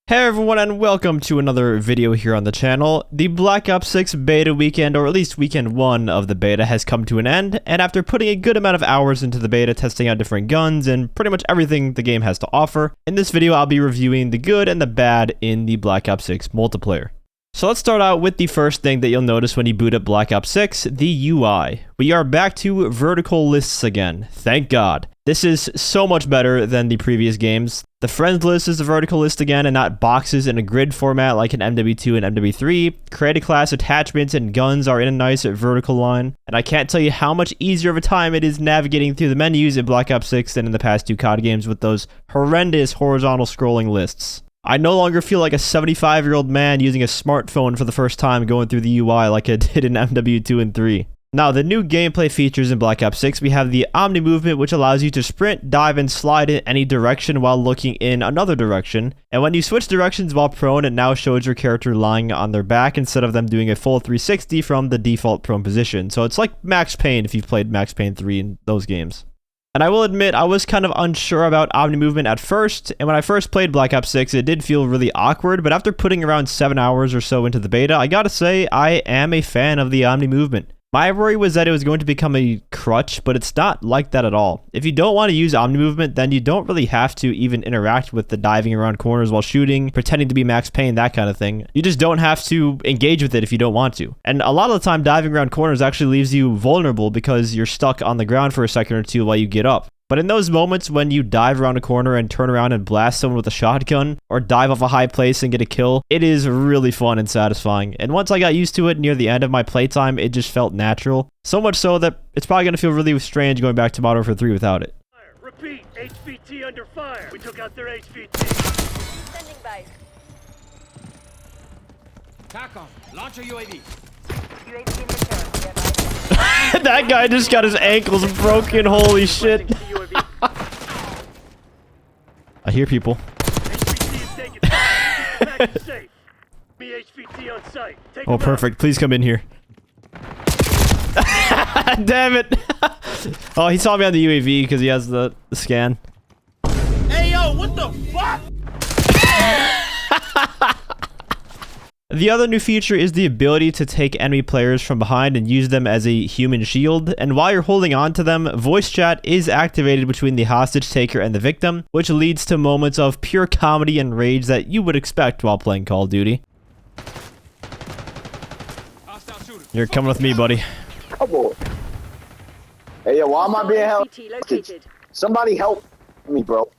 Hey everyone, and welcome to another video here on the channel. The Black Ops 6 beta weekend, or at least weekend 1 of the beta, has come to an end, and after putting a good amount of hours into the beta, testing out different guns and pretty much everything the game has to offer, in this video I'll be reviewing the good and the bad in the Black Ops 6 multiplayer. So let's start out with the first thing that you'll notice when you boot up Black Ops 6, the UI. We are back to vertical lists again, thank God. This is so much better than the previous games. The friends list is the vertical list again and not boxes in a grid format like in MW2 and MW3. Create a class attachments and guns are in a nice vertical line. And I can't tell you how much easier of a time it is navigating through the menus in Black Ops 6 than in the past two COD games with those horrendous horizontal scrolling lists. I no longer feel like a 75-year-old man using a smartphone for the first time going through the UI like I did in MW2 and 3. Now, the new gameplay features in Black Ops 6, we have the Omni movement, which allows you to sprint, dive, and slide in any direction while looking in another direction. And when you switch directions while prone, it now shows your character lying on their back instead of them doing a full 360 from the default prone position. So it's like Max Payne if you've played Max Payne 3 in those games. And I will admit, I was kind of unsure about Omni movement at first, and when I first played Black Ops 6, it did feel really awkward, but after putting around 7 hours or so into the beta, I gotta say, I am a fan of the Omni movement. My worry was that it was going to become a crutch, but it's not like that at all. If you don't want to use Omni movement, then you don't really have to even interact with the diving around corners while shooting, pretending to be Max Payne, that kind of thing. You just don't have to engage with it if you don't want to. And a lot of the time, diving around corners actually leaves you vulnerable because you're stuck on the ground for a second or two while you get up. But in those moments when you dive around a corner and turn around and blast someone with a shotgun, or dive off a high place and get a kill, it is really fun and satisfying. And once I got used to it near the end of my playtime, it just felt natural. So much so that it's probably going to feel really strange going back to Modern Warfare 3 without it. Repeat, HVT under fire. We took out their HVT. Sending base. TACOM, launch your UAV. UAV in return. That guy just got his ankles broken, holy shit. I hear people. HVT is taken. Back safe. Me HVT on site. Take Oh, perfect. Please come in here. Damn it. Oh, he saw me on the UAV because he has the scan. Hey, yo, what the fuck? The other new feature is the ability to take enemy players from behind and use them as a human shield, and while you're holding on to them, voice chat is activated between the hostage taker and the victim, which leads to moments of pure comedy and rage that you would expect while playing Call of Duty. You're coming with me, buddy. Come on. Hey, yo, why am I being held? Somebody help me, bro.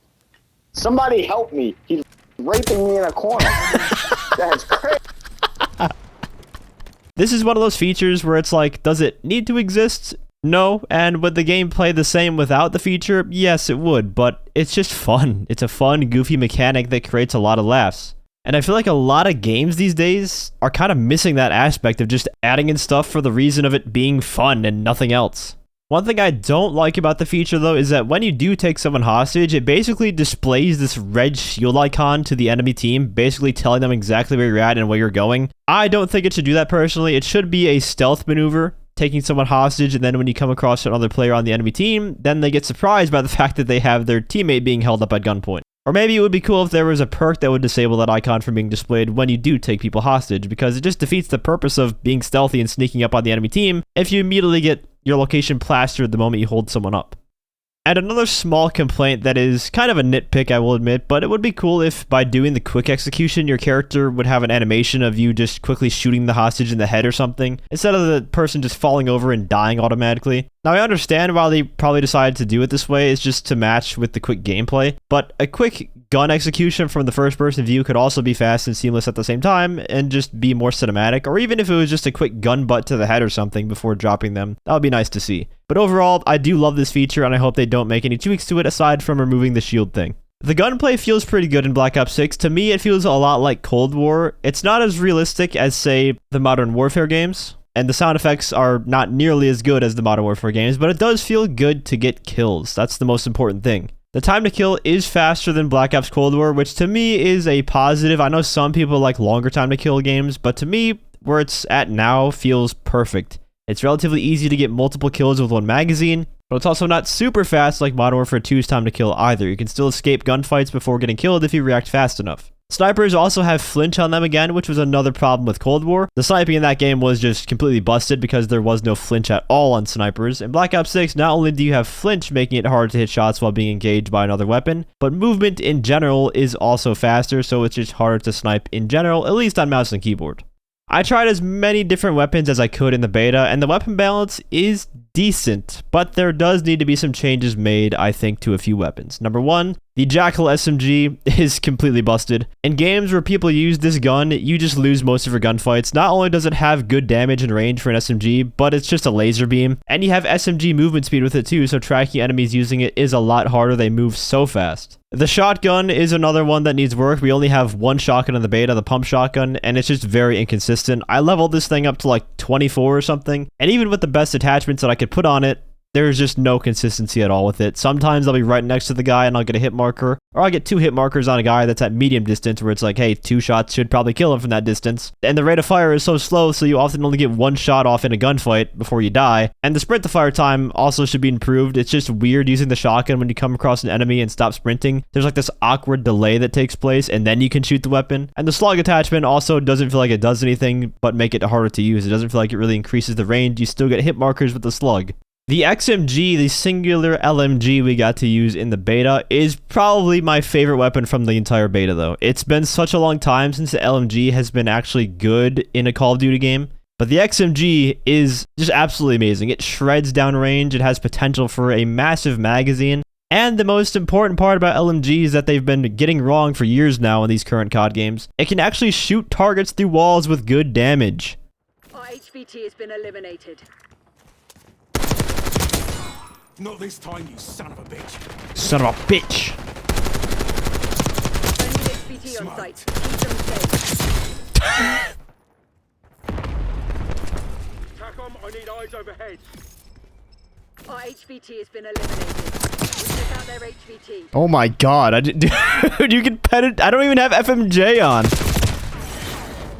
Somebody help me. He's raping me in a corner. That's crazy. This is one of those features where it's like, does it need to exist? No. And would the game play the same without the feature? Yes, it would, but it's just fun. It's a fun, goofy mechanic that creates a lot of laughs. And I feel like a lot of games these days are kind of missing that aspect of just adding in stuff for the reason of it being fun and nothing else. One thing I don't like about the feature though is that when you do take someone hostage, it basically displays this red shield icon to the enemy team, basically telling them exactly where you're at and where you're going. I don't think it should do that personally. It should be a stealth maneuver, taking someone hostage, and then when you come across another player on the enemy team, then they get surprised by the fact that they have their teammate being held up at gunpoint. Or maybe it would be cool if there was a perk that would disable that icon from being displayed when you do take people hostage, because it just defeats the purpose of being stealthy and sneaking up on the enemy team if you immediately get your location plastered the moment you hold someone up. And another small complaint that is kind of a nitpick, I will admit, but it would be cool if by doing the quick execution, your character would have an animation of you just quickly shooting the hostage in the head or something, instead of the person just falling over and dying automatically. Now, I understand why they probably decided to do it this way, is just to match with the quick gameplay, but a quick gun execution from the first-person view could also be fast and seamless at the same time, and just be more cinematic, or even if it was just a quick gun butt to the head or something before dropping them, that would be nice to see. But overall, I do love this feature, and I hope they don't make any tweaks to it aside from removing the shield thing. The gunplay feels pretty good in Black Ops 6. To me, it feels a lot like Cold War. It's not as realistic as, say, the Modern Warfare games, and the sound effects are not nearly as good as the Modern Warfare games, but it does feel good to get kills. That's the most important thing. The time to kill is faster than Black Ops Cold War, which to me is a positive. I know some people like longer time to kill games, but to me, where it's at now feels perfect. It's relatively easy to get multiple kills with one magazine, but it's also not super fast like Modern Warfare 2's time to kill either. You can still escape gunfights before getting killed if you react fast enough. Snipers also have flinch on them again, which was another problem with Cold War. The sniping in that game was just completely busted because there was no flinch at all on snipers. In Black Ops 6, not only do you have flinch making it hard to hit shots while being engaged by another weapon, but movement in general is also faster, so it's just harder to snipe in general, at least on mouse and keyboard. I tried as many different weapons as I could in the beta, and the weapon balance is decent, but there does need to be some changes made, I think, to a few weapons. Number one, the Jackal SMG is completely busted. In games where people use this gun, you just lose most of your gunfights. Not only does it have good damage and range for an SMG, but it's just a laser beam, and you have SMG movement speed with it too, so tracking enemies using it is a lot harder. They move so fast. The shotgun is another one that needs work. We only have one shotgun in the beta, the pump shotgun, and it's just very inconsistent. I leveled this thing up to like 24 or something, and even with the best attachments that I could put on it, there's just no consistency at all with it. Sometimes I'll be right next to the guy and I'll get a hit marker, or I'll get 2 hit markers on a guy that's at medium distance where it's like, hey, 2 shots should probably kill him from that distance. And the rate of fire is so slow, so you often only get 1 shot off in a gunfight before you die. And the sprint to fire time also should be improved. It's just weird using the shotgun when you come across an enemy and stop sprinting. There's like this awkward delay that takes place, and then you can shoot the weapon. And the slug attachment also doesn't feel like it does anything but make it harder to use. It doesn't feel like it really increases the range. You still get hit markers with the slug. The XMG, the singular LMG we got to use in the beta, is probably my favorite weapon from the entire beta though. It's been such a long time since the LMG has been actually good in a Call of Duty game, but the XMG is just absolutely amazing. It shreds downrange, it has potential for a massive magazine, and the most important part about LMGs that they've been getting wrong for years now in these current COD games, it can actually shoot targets through walls with good damage. Our HVT has been eliminated. Not this time, you son of a bitch. Son of a bitch. Friendly HVT on site. Keep them safe. TACOM, I need eyes overhead. Our HVT has been eliminated. We took out their HVT. Oh my god, dude, you can penetrate. I don't even have FMJ on.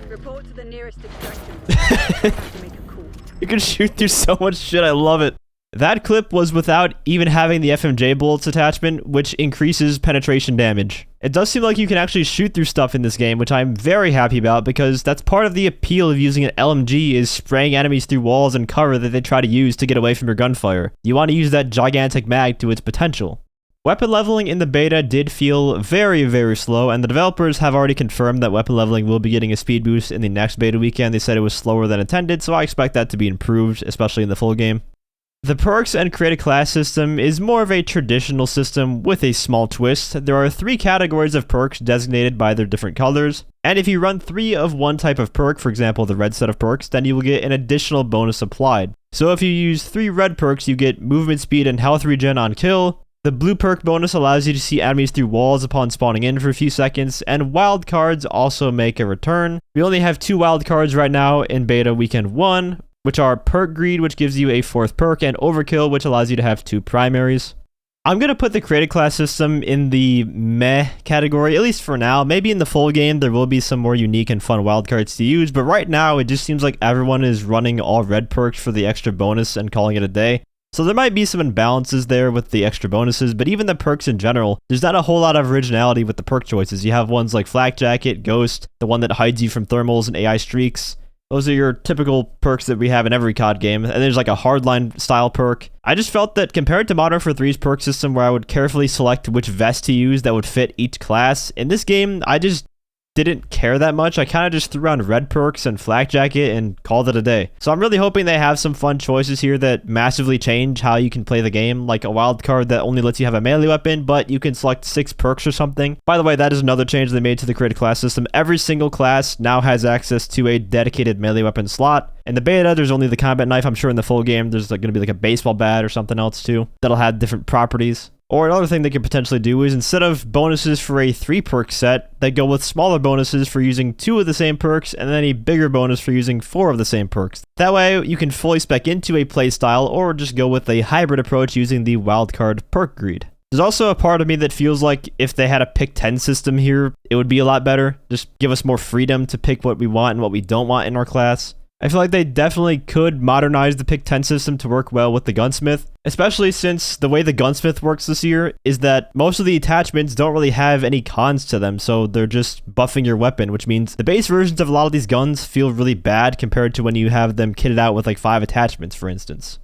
Report to the nearest extraction. Have to make a call. You can shoot through so much shit, I love it. That clip was without even having the FMJ bullets attachment, which increases penetration damage. It does seem like you can actually shoot through stuff in this game, which I'm very happy about because that's part of the appeal of using an LMG is spraying enemies through walls and cover that they try to use to get away from your gunfire. You want to use that gigantic mag to its potential. Weapon leveling in the beta did feel very, very slow, and the developers have already confirmed that weapon leveling will be getting a speed boost in the next beta weekend. They said it was slower than intended, so I expect that to be improved, especially in the full game. The perks and create a class system is more of a traditional system with a small twist. There are 3 categories of perks designated by their different colors, and if you run 3 of one type of perk, for example the red set of perks, then you will get an additional bonus applied. So if you use 3 red perks, you get movement speed and health regen on kill. The blue perk bonus allows you to see enemies through walls upon spawning in for a few seconds, and wild cards also make a return. We only have 2 wild cards right now in beta weekend 1, which are Perk Greed, which gives you a 4th perk, and Overkill, which allows you to have 2 primaries. I'm going to put the created class system in the meh category, at least for now. Maybe in the full game there will be some more unique and fun wildcards to use, but right now it just seems like everyone is running all red perks for the extra bonus and calling it a day. So there might be some imbalances there with the extra bonuses, but even the perks in general, there's not a whole lot of originality with the perk choices. You have ones like Flak Jacket, Ghost, the one that hides you from thermals and AI streaks. Those are your typical perks that we have in every COD game, and there's like a hardline style perk. I just felt that compared to Modern Warfare 3's perk system where I would carefully select which vest to use that would fit each class, in this game I just didn't care that much. I kind of just threw on red perks and Flak Jacket and called it a day. So I'm really hoping they have some fun choices here that massively change how you can play the game, like a wild card that only lets you have a melee weapon, but you can select 6 perks or something. By the way, that is another change they made to the created class system. Every single class now has access to a dedicated melee weapon slot. In the beta, there's only the combat knife. I'm sure in the full game, there's like going to be like a baseball bat or something else too that'll have different properties. Or another thing they could potentially do is instead of bonuses for a 3 perk set, they go with smaller bonuses for using 2 of the same perks and then a bigger bonus for using 4 of the same perks. That way you can fully spec into a playstyle or just go with a hybrid approach using the wildcard perk greed. There's also a part of me that feels like if they had a pick 10 system here, it would be a lot better. Just give us more freedom to pick what we want and what we don't want in our class. I feel like they definitely could modernize the pick 10 system to work well with the gunsmith, especially since the way the gunsmith works this year is that most of the attachments don't really have any cons to them, so they're just buffing your weapon, which means the base versions of a lot of these guns feel really bad compared to when you have them kitted out with like 5 attachments, for instance.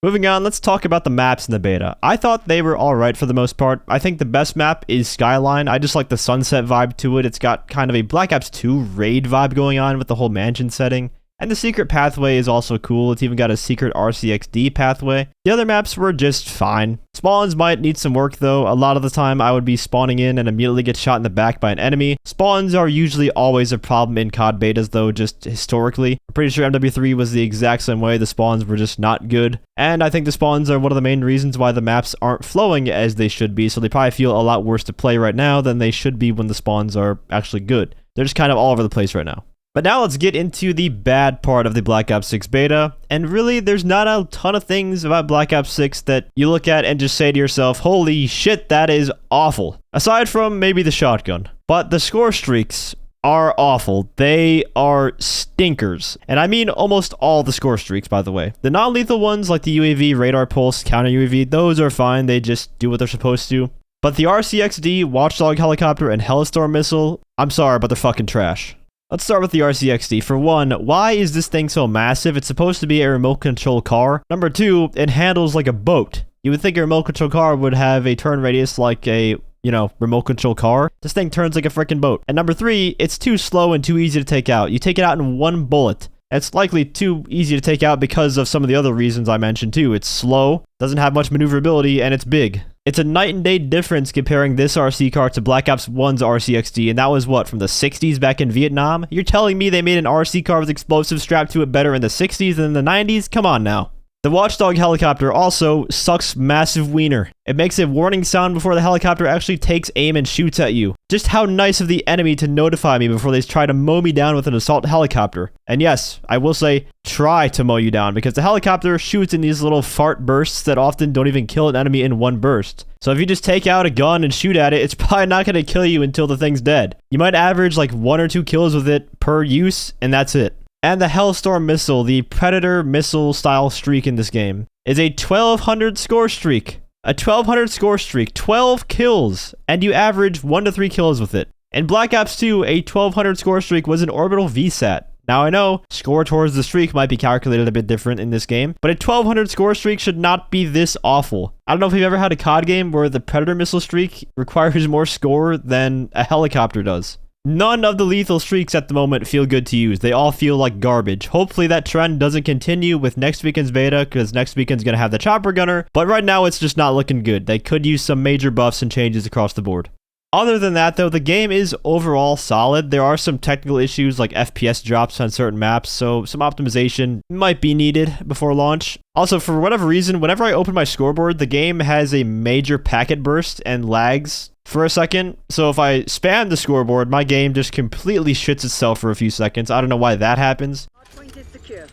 Moving on, let's talk about the maps in the beta. I thought they were alright for the most part. I think the best map is Skyline. I just like the sunset vibe to it. It's got kind of a Black Ops 2 raid vibe going on with the whole mansion setting. And the secret pathway is also cool. It's even got a secret RCXD pathway. The other maps were just fine. Spawns might need some work though. A lot of the time I would be spawning in and immediately get shot in the back by an enemy. Spawns are usually always a problem in COD betas though, just historically. I'm pretty sure MW3 was the exact same way. The spawns were just not good. And I think the spawns are one of the main reasons why the maps aren't flowing as they should be. So they probably feel a lot worse to play right now than they should be when the spawns are actually good. They're just kind of all over the place right now. But now let's get into the bad part of the Black Ops 6 beta, and really there's not a ton of things about Black Ops 6 that you look at and just say to yourself, holy shit, that is awful. Aside from maybe the shotgun. But the score streaks are awful. They are stinkers. And I mean almost all the score streaks, by the way. The non-lethal ones like the UAV, radar pulse, counter UAV, those are fine, they just do what they're supposed to. But the RCXD, Watchdog helicopter, and Hellstorm missile, I'm sorry, but they're fucking trash. Let's start with the RCXD. For one, why is this thing so massive? It's supposed to be a remote control car. Number two, it handles like a boat. You would think a remote control car would have a turn radius like a, remote control car. This thing turns like a freaking boat. And number three, it's too slow and too easy to take out. You take it out in one bullet. It's likely too easy to take out because of some of the other reasons I mentioned too. It's slow, doesn't have much maneuverability, and it's big. It's a night and day difference comparing this RC car to Black Ops 1's RCXD, and that was what, from the 60s back in Vietnam? You're telling me they made an RC car with explosives strapped to it better in the 60s than in the 90s? Come on now. The Watchdog helicopter also sucks massive wiener. It makes a warning sound before the helicopter actually takes aim and shoots at you. Just how nice of the enemy to notify me before they try to mow me down with an assault helicopter. And yes, I will say, try to mow you down, because the helicopter shoots in these little fart bursts that often don't even kill an enemy in one burst. So if you just take out a gun and shoot at it, it's probably not going to kill you until the thing's dead. You might average like 1 or 2 kills with it per use, and that's it. And the Hellstorm missile, the Predator missile style streak in this game, is a 1200 score streak. A 1200 score streak, 12 kills, and you average 1 to 3 kills with it. In Black Ops 2, a 1200 score streak was an orbital VSAT. Now I know, score towards the streak might be calculated a bit different in this game, but a 1200 score streak should not be this awful. I don't know if you've ever had a COD game where the Predator missile streak requires more score than a helicopter does. None of the lethal streaks at the moment feel good to use. They all feel like garbage. Hopefully that trend doesn't continue with next weekend's beta, because next weekend's going to have the chopper gunner, but right now it's just not looking good. They could use some major buffs and changes across the board. Other than that though, the game is overall solid. There are some technical issues like FPS drops on certain maps, so some optimization might be needed before launch. Also, for whatever reason, whenever I open my scoreboard, the game has a major packet burst and lags for a second. So if I spam the scoreboard, my game just completely shits itself for a few seconds. I don't know why that happens. Hardpoint is secure.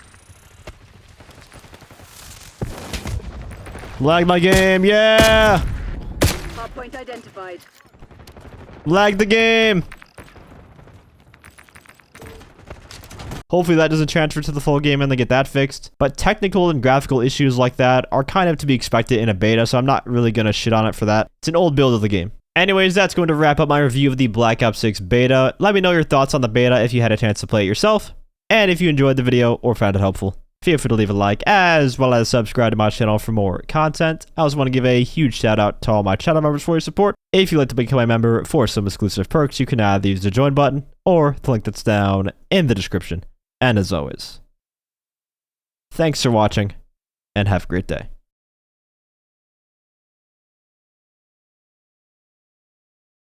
Lag my game, yeah! Hardpoint identified. Lag the game! Hopefully that doesn't transfer to the full game and they get that fixed. But technical and graphical issues like that are kind of to be expected in a beta, so I'm not really going to shit on it for that. It's an old build of the game. Anyways, that's going to wrap up my review of the Black Ops 6 beta. Let me know your thoughts on the beta if you had a chance to play it yourself. And if you enjoyed the video or found it helpful, feel free to leave a like, as well as subscribe to my channel for more content. I also want to give a huge shout out to all my channel members for your support. If you'd like to become a member for some exclusive perks, you can either use the join button or the link that's down in the description. And as always, thanks for watching and have a great day.